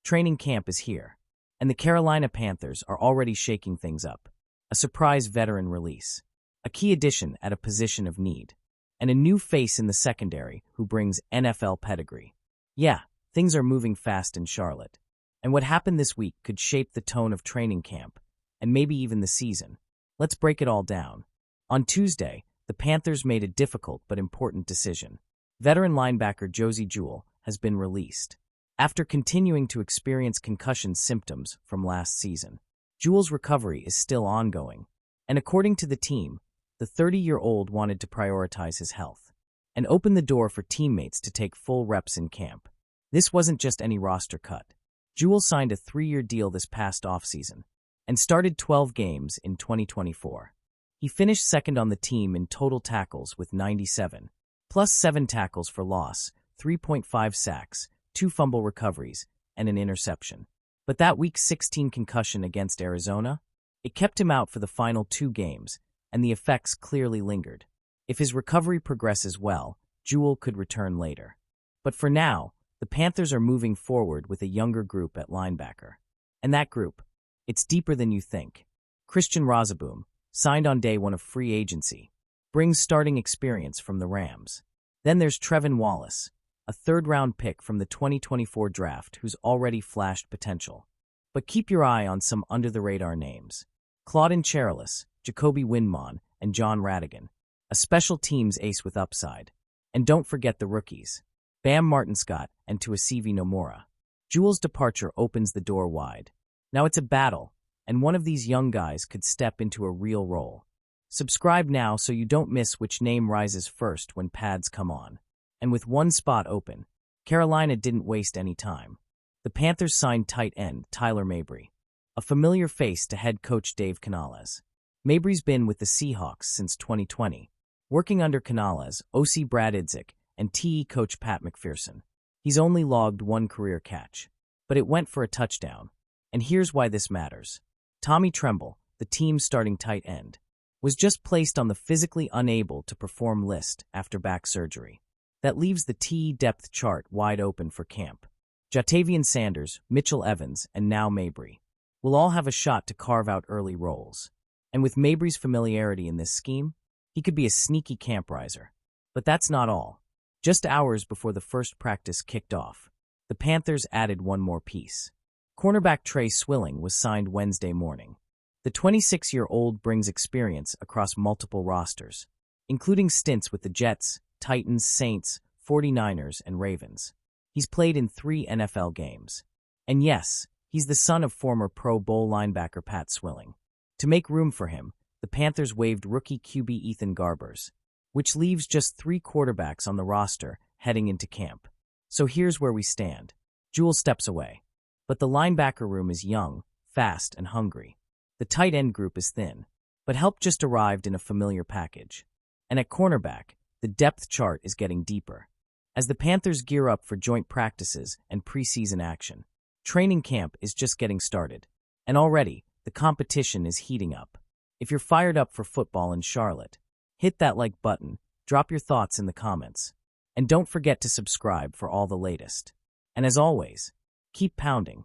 Training camp is here, and the Carolina Panthers are already shaking things up. A surprise veteran release, a key addition at a position of need, and a new face in the secondary who brings NFL pedigree. Yeah, things are moving fast in Charlotte, and what happened this week could shape the tone of training camp, and maybe even the season. Let's break it all down. On Tuesday, the Panthers made a difficult but important decision. Veteran linebacker Josey Jewell has been released after continuing to experience concussion symptoms from last season. Jewell's recovery is still ongoing, and according to the team, the 30-year-old wanted to prioritize his health and open the door for teammates to take full reps in camp. This wasn't just any roster cut. Jewell signed a 3-year deal this past offseason and started 12 games in 2024. He finished second on the team in total tackles with 97, plus 7 tackles for loss, 3.5 sacks, 2 fumble recoveries, and an interception. But that Week 16 concussion against Arizona, it kept him out for the final 2 games, and the effects clearly lingered. If his recovery progresses well, Jewell could return later. But for now, the Panthers are moving forward with a younger group at linebacker. And that group, it's deeper than you think. Christian Rozeboom, signed on day 1 of free agency, brings starting experience from the Rams. Then there's Trevin Wallace, a 3rd-round pick from the 2024 draft who's already flashed potential. But keep your eye on some under-the-radar names. Claudin Cherilus, Jacoby Windmon, and John Radigan, a special teams ace with upside. And don't forget the rookies, Bam Martin-Scott and Tuasivi Nomura. Jewell's departure opens the door wide. Now it's a battle, and one of these young guys could step into a real role. Subscribe now so you don't miss which name rises first when pads come on. And with one spot open, Carolina didn't waste any time. The Panthers signed tight end Tyler Mabry, a familiar face to head coach Dave Canales. Mabry's been with the Seahawks since 2020, working under Canales, OC Brad Idzik, and TE coach Pat McPherson. He's only logged 1 career catch, but it went for a touchdown. And here's why this matters. Tommy Tremble, the team's starting tight end, was just placed on the physically unable to perform list after back surgery. That leaves the TE depth chart wide open for camp. Jatavian Sanders, Mitchell Evans, and now Mabry will all have a shot to carve out early roles. And with Mabry's familiarity in this scheme, he could be a sneaky camp riser. But that's not all. Just hours before the first practice kicked off, the Panthers added one more piece. Cornerback Trey Swilling was signed Wednesday morning. The 26-year-old brings experience across multiple rosters, including stints with the Jets, Titans, Saints, 49ers, and Ravens. He's played in 3 NFL games. And yes, he's the son of former Pro Bowl linebacker Pat Swilling. To make room for him, the Panthers waived rookie QB Ethan Garbers, which leaves just 3 quarterbacks on the roster heading into camp. So here's where we stand. Jewell steps away, but the linebacker room is young, fast, and hungry. The tight end group is thin, but help just arrived in a familiar package. And at cornerback, the depth chart is getting deeper. As the Panthers gear up for joint practices and preseason action, training camp is just getting started. And already, the competition is heating up. If you're fired up for football in Charlotte, hit that like button, drop your thoughts in the comments, and don't forget to subscribe for all the latest. And as always, keep pounding.